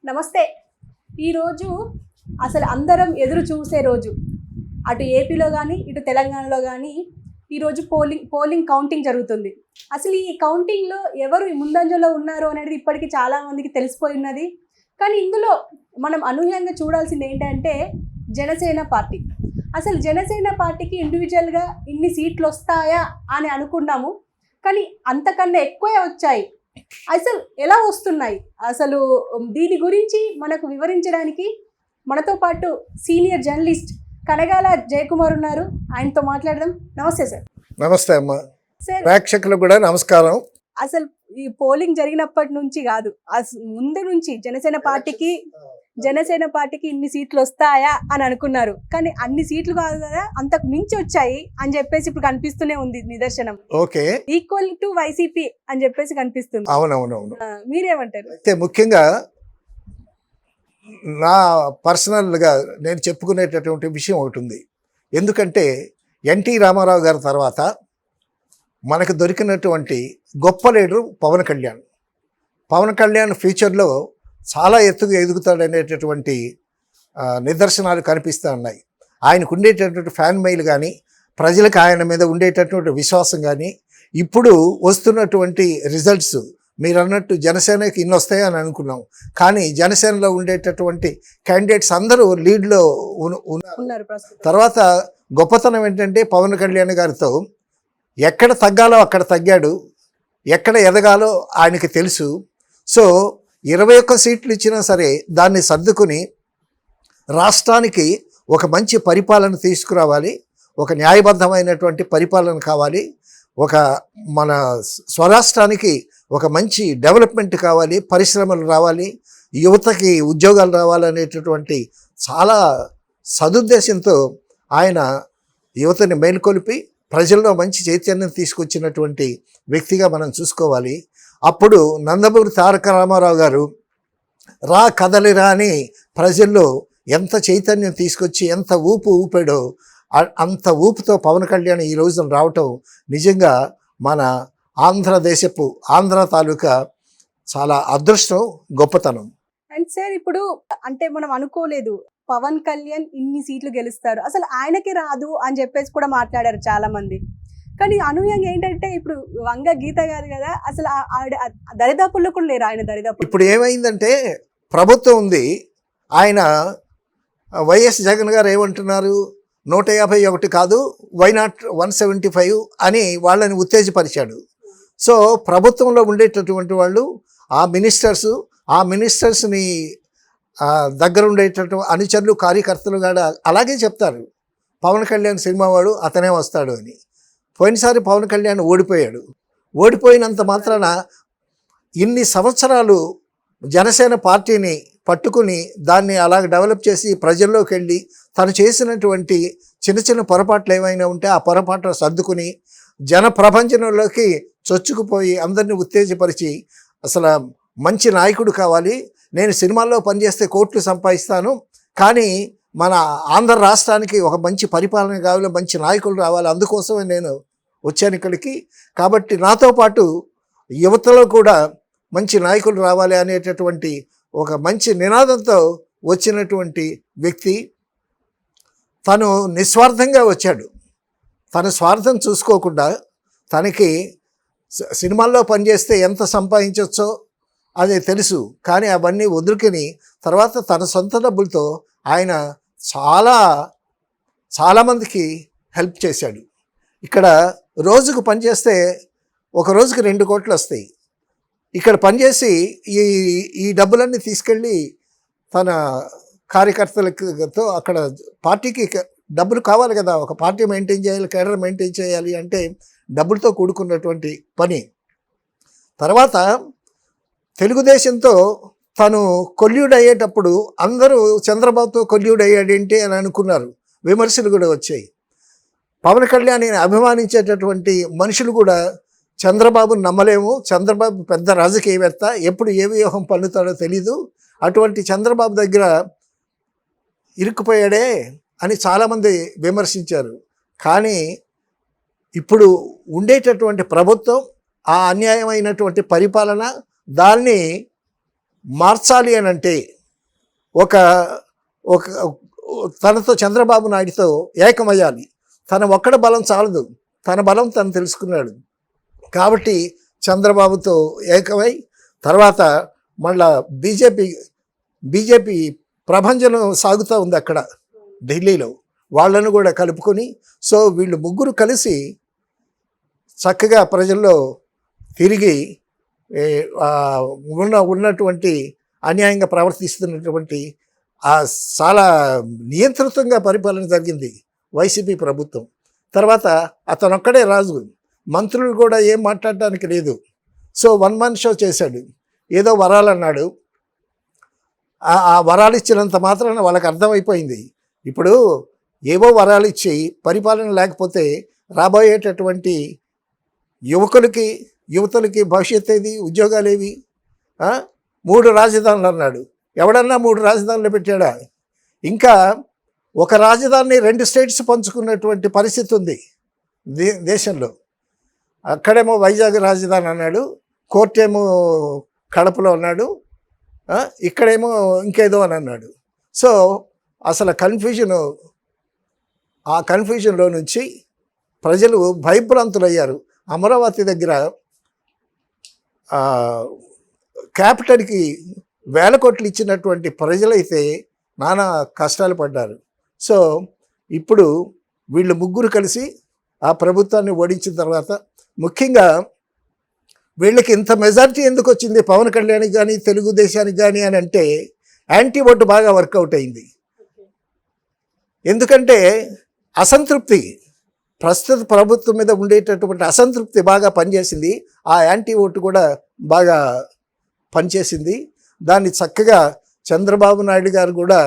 నమస్తే. ఈరోజు అసలు అందరం ఎదురు చూసే రోజు. అటు ఏపీలో కానీ ఇటు తెలంగాణలో కానీ ఈరోజు పోలింగ్ కౌంటింగ్ జరుగుతుంది. అసలు ఈ కౌంటింగ్లో ఎవరు ముందంజలో ఉన్నారు అనేది ఇప్పటికీ చాలామందికి తెలిసిపోయి ఉన్నది. కానీ ఇందులో మనం అనూహ్యంగా చూడాల్సింది ఏంటంటే జనసేన పార్టీ. అసలు జనసేన పార్టీకి ఇండివిజువల్గా ఇన్ని సీట్లు వస్తాయా అని అనుకున్నాము, కానీ అంతకన్నా ఎక్కువే వచ్చాయి. అసలు ఎలా వస్తున్నాయి, అసలు దీని గురించి మనకు వివరించడానికి మనతో పాటు సీనియర్ జర్నలిస్ట్ కనగాల జయకుమార్ ఉన్నారు. ఆయనతో మాట్లాడదాం. నమస్తే సార్. నమస్తే అమ్మా. సార్, ప్రేక్షకులకు కూడా నమస్కారం. అసలు ఈ పోలింగ్ జరిగినప్పటి నుంచి కాదు, ముందు నుంచి జనసేన పార్టీకి ఇన్ని సీట్లు వస్తాయా అని అనుకున్నారు, కానీ అన్ని సీట్లు కాదు కదా, అంతకు మించి వచ్చాయి అని చెప్పేసి ఇప్పుడు కనిపిస్తూనే ఉంది నిదర్శనం. ఓకే, ఈక్వల్ టు వైసీపీ అని చెప్పేసి కనిపిస్తుంది. అవునవునవును. మీరేమంటారు? అయితే ముఖ్యంగా నా పర్సనల్గా నేను చెప్పుకునేటటువంటి విషయం ఒకటి ఉంది. ఎందుకంటే ఎన్టీ రామారావు గారి తర్వాత మనకు దొరికినటువంటి గొప్ప లీడరు పవన్ కళ్యాణ్ ఫ్యూచర్లో చాలా ఎత్తుగా ఎదుగుతాడనేటటువంటి నిదర్శనాలు కనిపిస్తూ ఉన్నాయి. ఆయనకు ఉండేటటువంటి ఫ్యాన్ మెయిల్ కానీ, ప్రజలకు ఆయన మీద ఉండేటటువంటి విశ్వాసం కానీ, ఇప్పుడు వస్తున్నటువంటి రిజల్ట్స్ మీరు అన్నట్టు జనసేనకి ఇన్ని వస్తాయని అనుకున్నాం, కానీ జనసేనలో ఉండేటటువంటి క్యాండిడేట్స్ అందరూ లీడ్లో ఉన్నారు. తర్వాత గొప్పతనం ఏంటంటే పవన్ కళ్యాణ్ గారితో ఎక్కడ తగ్గాలో అక్కడ తగ్గాడు, ఎక్కడ ఎదగాలో ఆయనకి తెలుసు. సో 21 సీట్లు ఇచ్చినా సరే దాన్ని సర్దుకుని రాష్ట్రానికి ఒక మంచి పరిపాలన తీసుకురావాలి, ఒక న్యాయబద్ధమైనటువంటి పరిపాలన కావాలి, మన స్వరాష్ట్రానికి ఒక మంచి డెవలప్మెంట్ కావాలి, పరిశ్రమలు రావాలి, యువతకి ఉద్యోగాలు రావాలనేటటువంటి చాలా సదుద్దేశంతో ఆయన యువతని మేల్కొలిపి ప్రజల్లో మంచి చైతన్యం తీసుకొచ్చినటువంటి వ్యక్తిగా మనం చూసుకోవాలి. అప్పుడు నందమూరి తారక రామారావు గారు రా కదలిరా అని ప్రజల్లో ఎంత చైతన్యం తీసుకొచ్చి ఎంత ఊపాడో అంత ఊపుతో పవన్ కళ్యాణ్ ఈ రోజున రావటం నిజంగా మన ఆంధ్ర తాలూకా చాలా అదృష్టం, గొప్పతనం. అండ్ సార్, ఇప్పుడు అంటే మనం అనుకోలేదు పవన్ కళ్యాణ్ ఇన్ని సీట్లు గెలుస్తారు, అసలు ఆయనకి రాదు అని చెప్పేసి కూడా మాట్లాడారు చాలా మంది. కానీ అనూహ్యంగా ఏంటంటే ఇప్పుడు వంగ గీత గారు కదా, అసలు ఆవిడ దరిదాపుల్లో కూడా లేరు. ఆయన దరిదాపు ఇప్పుడు ఏమైందంటే ప్రభుత్వం ఉంది, ఆయన వైఎస్ జగన్ గారు ఏమంటున్నారు, 151 కాదు, వై నాట్ 175 అని వాళ్ళని ఉత్తేజపరిచాడు. సో ప్రభుత్వంలో ఉండేటటువంటి వాళ్ళు ఆ మినిస్టర్స్ని దగ్గర ఉండేటటువంటి అనుచరులు, కార్యకర్తలు కూడా అలాగే చెప్తారు, పవన్ కళ్యాణ్ సినిమా వాడు అతనే వస్తాడు అని. పోయినసారి పవన్ కళ్యాణ్ ఓడిపోయినంత మాత్రాన ఇన్ని సంవత్సరాలు జనసేన పార్టీని పట్టుకుని దాన్ని అలాగ డెవలప్ చేసి ప్రజల్లోకి వెళ్ళి తను చేసినటువంటి చిన్న పొరపాట్లు ఏమైనా ఉంటే ఆ పొరపాట్లు సర్దుకుని జన ప్రపంచంలోకి చొచ్చుకుపోయి అందరినీ ఉత్తేజపరిచి అసలు మంచి నాయకుడు కావాలి, నేను సినిమాల్లో పనిచేస్తే కోట్లు సంపాదిస్తాను, కానీ మన ఆంధ్ర రాష్ట్రానికి ఒక మంచి పరిపాలన కావాలి, మంచి నాయకులు రావాలి, అందుకోసమే నేను వచ్చాను ఇక్కడికి. కాబట్టి నాతో పాటు యువతలో కూడా మంచి నాయకులు రావాలి అనేటటువంటి ఒక మంచి నినాదంతో వచ్చినటువంటి వ్యక్తి. తను నిస్వార్థంగా వచ్చాడు, తన స్వార్థం చూసుకోకుండా. తనకి సినిమాల్లో పనిచేస్తే ఎంత సంపాదించవచ్చో అది తెలుసు, కానీ అవన్నీ వదులుకొని తర్వాత తన సొంత డబ్బులతో ఆయన చాలామందికి హెల్ప్ చేశాడు. ఇక్కడ రోజుకు పనిచేస్తే ఒక రోజుకి 2 కోట్లు వస్తాయి. ఇక్కడ పనిచేసి ఈ డబ్బులన్నీ తీసుకెళ్ళి తన కార్యకర్తలతో అక్కడ పార్టీకి డబ్బులు కావాలి కదా, ఒక పార్టీ మెయింటైన్ చేయాలి, కేడర్ మెయింటైన్ చేయాలి అంటే డబ్బులతో కూడుకున్నటువంటి పని. తర్వాత తెలుగుదేశంతో తను కొల్యూడ్ అయ్యేటప్పుడు అందరూ చంద్రబాబుతో కొల్యూడ్ అయ్యాడేంటి అని అనుకున్నారు, విమర్శలు కూడా వచ్చాయి. పవన్ కళ్యాణ్ అభిమానించేటటువంటి మనుషులు కూడా చంద్రబాబుని నమ్మలేము, చంద్రబాబు పెద్ద రాజకీయవేత్త, ఎప్పుడు ఏ వ్యూహం పన్నుతాడో తెలీదు, అటువంటి చంద్రబాబు దగ్గర ఇరుక్కుపోయాడే అని చాలామంది విమర్శించారు. కానీ ఇప్పుడు ఉండేటటువంటి ప్రభుత్వం ఆ అన్యాయమైనటువంటి పరిపాలన దాన్ని మార్చాలి అని అంటే ఒక ఒక తనతో చంద్రబాబు నాయుడుతో ఏకమయ్యాలి. తన ఒక్కడ బలం చాలదు, తన బలం తను తెలుసుకున్నాడు. కాబట్టి చంద్రబాబుతో ఏకమై తర్వాత మళ్ళా బీజేపీ ప్రభంజనం సాగుతూ ఉంది అక్కడ ఢిల్లీలో, వాళ్ళను కూడా కలుపుకొని. సో వీళ్ళు ముగ్గురు కలిసి చక్కగా ప్రజల్లో తిరిగి ఉన్నటువంటి అన్యాయంగా ప్రవర్తిస్తున్నటువంటి చాలా నియంత్రితంగా పరిపాలన జరిగింది వైసీపీ ప్రభుత్వం. తర్వాత అతనొక్కడే రాజు, మంత్రులు కూడా ఏం మాట్లాడడానికి లేదు. సో వన్ మ్యాన్ షో చేశాడు. ఏదో వరాలు అన్నాడు. ఆ వరాలు ఇచ్చినంత మాత్రాన వాళ్ళకి అర్థమైపోయింది. ఇప్పుడు ఏవో వరాలు ఇచ్చి పరిపాలన లేకపోతే రాబోయేటటువంటి యువతలకి భవిష్యత్తు ఏది, ఉద్యోగాలు ఏవి? 3 రాజధానులు అన్నాడు. ఎవడన్నా 3 రాజధానులు పెట్టాడా? ఇంకా ఒక రాజధానిని 2 స్టేట్స్ పంచుకున్నటువంటి పరిస్థితి ఉంది దేశంలో. అక్కడేమో వైజాగ్ రాజధాని అన్నాడు, కోర్టేమో కడపలో అన్నాడు, ఇక్కడేమో ఇంకేదో అని అన్నాడు. సో అసలు ఆ కన్ఫ్యూజన్లో నుంచి ప్రజలు భయభ్రాంతులయ్యారు. అమరావతి దగ్గర క్యాపిటల్కి 1000 కోట్లు ఇచ్చినటువంటి ప్రజలైతే నానా కష్టాలు పడ్డారు. సో ఇప్పుడు వీళ్ళు ముగ్గురు కలిసి ఆ ప్రభుత్వాన్ని ఓడించిన తర్వాత, ముఖ్యంగా వీళ్ళకి ఇంత మెజారిటీ ఎందుకు వచ్చింది పవన్ కళ్యాణ్కి కానీ తెలుగుదేశానికి కానీ అని అంటే, యాంటీ ఓటు బాగా వర్కౌట్ అయింది. ఎందుకంటే అసంతృప్తి, ప్రస్తుత ప్రభుత్వం మీద ఉండేటటువంటి అసంతృప్తి బాగా పనిచేసింది. ఆ యాంటీ ఓటు కూడా బాగా పనిచేసింది. దాన్ని చక్కగా చంద్రబాబు నాయుడు గారు కూడా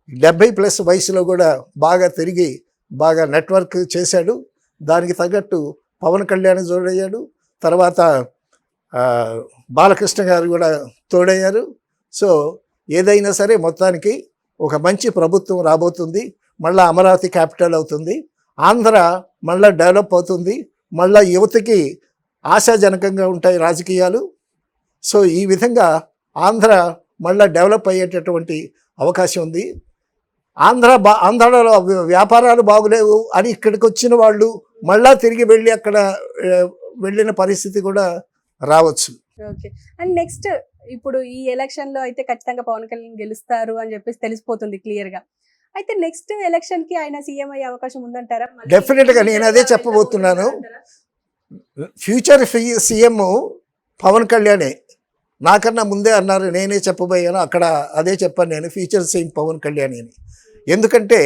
70+ వయసులో కూడా బాగా తిరిగి బాగా నెట్వర్క్ చేశాడు. దానికి తగ్గట్టు పవన్ కళ్యాణ్ జోడయ్యాడు. తర్వాత బాలకృష్ణ గారు కూడా తోడయ్యారు. సో ఏదైనా సరే మొత్తానికి ఒక మంచి ప్రభుత్వం రాబోతుంది. మళ్ళీ అమరావతి క్యాపిటల్ అవుతుంది. ఆంధ్ర మళ్ళీ డెవలప్ అవుతుంది. మళ్ళీ యువతకి ఆశాజనకంగా ఉంటాయి రాజకీయాలు. సో ఈ విధంగా ఆంధ్ర మళ్ళీ డెవలప్ అయ్యేటటువంటి అవకాశం ఉంది. ఆంధ్రాలో వ్యాపారాలు బాగులేవు అని ఇక్కడికి వచ్చిన వాళ్ళు మళ్ళా తిరిగి వెళ్ళి అక్కడ వెళ్ళిన పరిస్థితి కూడా రావచ్చు. ఓకే. అండ్ నెక్స్ట్ ఇప్పుడు ఈ ఎలక్షన్లో అయితే ఖచ్చితంగా పవన్ కళ్యాణ్ గెలుస్తారు అని చెప్పేసి తెలిసిపోతుంది క్లియర్గా. అయితే నెక్స్ట్ ఎలక్షన్కి ఆయన సీఎం అయ్యే అవకాశం ఉందంటారా? డెఫినెట్గా నేను అదే చెప్పబోతున్నాను. ఫ్యూచర్ సీఎం పవన్ కళ్యాణే. నాకన్నా ముందే అన్నారు, నేనే చెప్పబోయాను. అక్కడ అదే చెప్పాను నేను, ఫ్యూచర్ సీఎం పవన్ కళ్యాణ్ అని. ఎందుకంటే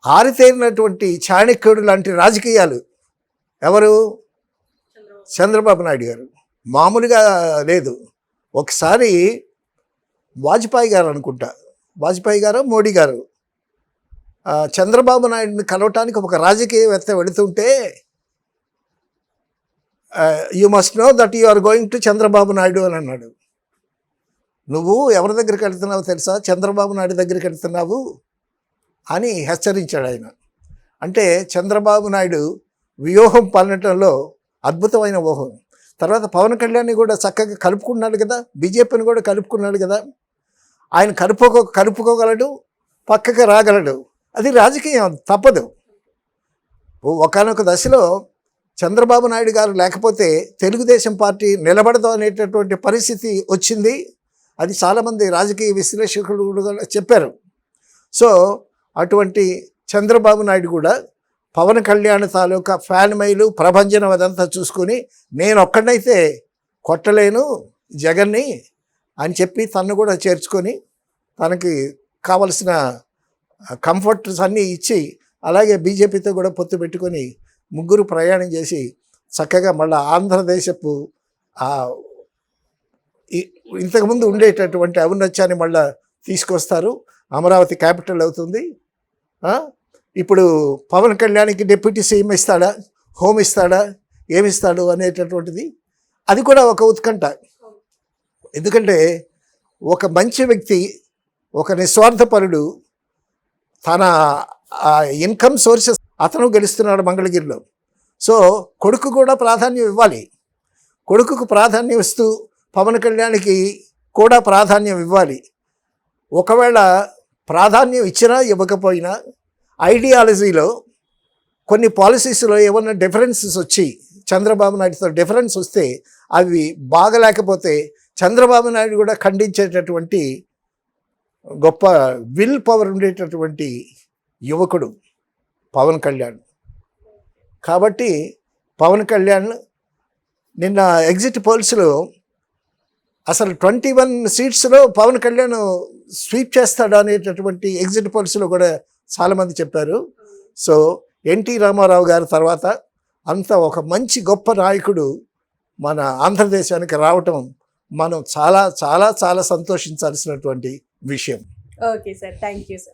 ఆరితేరినటువంటి చాణక్యుడు లాంటి రాజకీయాలు ఎవరు? చంద్రబాబు నాయుడు గారు. మామూలుగా లేదు. ఒకసారి వాజ్పేయి గారు అనుకుంటా, వాజ్పేయి గారు మోడీ గారు చంద్రబాబు నాయుడిని కలవటానికి ఒక రాజకీయవేత్త వెళుతుంటే, you must know that you are going to Chandrababu Naidu అని అన్నాడు. నువ్వు ఎవరి దగ్గరికి వెళ్తున్నావో తెలుసా? చంద్రబాబు నాయుడు దగ్గరికి వెళ్తున్నావు అని హెచ్చరించాడు ఆయన. అంటే చంద్రబాబు నాయుడు వ్యూహం పన్నటంలో అద్భుతమైన ఊహం. తర్వాత పవన్ కళ్యాణ్ని కూడా చక్కగా కలుపుకున్నాడు కదా, బీజేపీని కూడా కలుపుకున్నాడు కదా. ఆయన కలుపుకోగలడు, పక్కకి రాగలడు. అది రాజకీయం, తప్పదు. ఒకానొక దశలో చంద్రబాబు నాయుడు గారు లేకపోతే తెలుగుదేశం పార్టీ నిలబడదు అనేటటువంటి పరిస్థితి వచ్చింది. అది చాలామంది రాజకీయ విశ్లేషకులు కూడా చెప్పారు. సో అటువంటి చంద్రబాబు నాయుడు కూడా పవన్ కళ్యాణ్ తాలూకా ఫ్యాన్ మైలు ప్రభంజనం అదంతా చూసుకొని, నేను ఒక్కడైతే కొట్టలేను జగన్ని అని చెప్పి తను కూడా చేర్చుకొని తనకి కావలసిన కంఫర్ట్స్ అన్నీ ఇచ్చి, అలాగే బీజేపీతో కూడా పొత్తు పెట్టుకొని ముగ్గురు ప్రయాణం చేసి చక్కగా మళ్ళీ ఆంధ్రదేశపు ఇంతకుముందు ఉండేటటువంటి ఔన్నత్యాన్ని మళ్ళీ తీసుకొస్తారు. అమరావతి క్యాపిటల్ అవుతుంది. ఇప్పుడు పవన్ కళ్యాణ్కి డిప్యూటీ సీఎం ఇస్తాడా, హోమ్ ఇస్తాడా, ఏమిస్తాడు అనేటటువంటిది అది కూడా ఒక ఉత్కంఠ. ఎందుకంటే ఒక మంచి వ్యక్తి, ఒక నిస్వార్థపరుడు, తన ఇన్కమ్ సోర్సెస్ అతను గెలుస్తున్నాడు మంగళగిరిలో. సో కొడుకు కూడా ప్రాధాన్యం ఇవ్వాలి. కొడుకుకు ప్రాధాన్యం ఇస్తూ పవన్ కళ్యాణ్కి కూడా ప్రాధాన్యం ఇవ్వాలి. ఒకవేళ ప్రాధాన్యం ఇచ్చినా ఇవ్వకపోయినా ఐడియాలజీలో కొన్ని పాలసీస్లో ఏమన్నా డిఫరెన్సెస్ వచ్చి చంద్రబాబు నాయుడుతో డిఫరెన్స్ వస్తే అవి బాగలేకపోతే చంద్రబాబు నాయుడు కూడా ఖండించేటటువంటి గొప్ప విల్ పవర్ ఉండేటటువంటి యువకుడు పవన్ కళ్యాణ్. కాబట్టి పవన్ కళ్యాణ్ నిన్న ఎగ్జిట్ పోల్స్లో అసలు 21 సీట్స్లో పవన్ కళ్యాణ్ స్వీప్ చేస్తాడు అనేటటువంటి ఎగ్జిట్ పోల్స్లో కూడా చాలామంది చెప్పారు. సో ఎన్టీ రామారావు గారి తర్వాత అంత ఒక మంచి గొప్ప నాయకుడు మన ఆంధ్రదేశానికి రావటం మనం చాలా చాలా చాలా సంతోషించాల్సినటువంటి విషయం. Okay sir, thank you sir.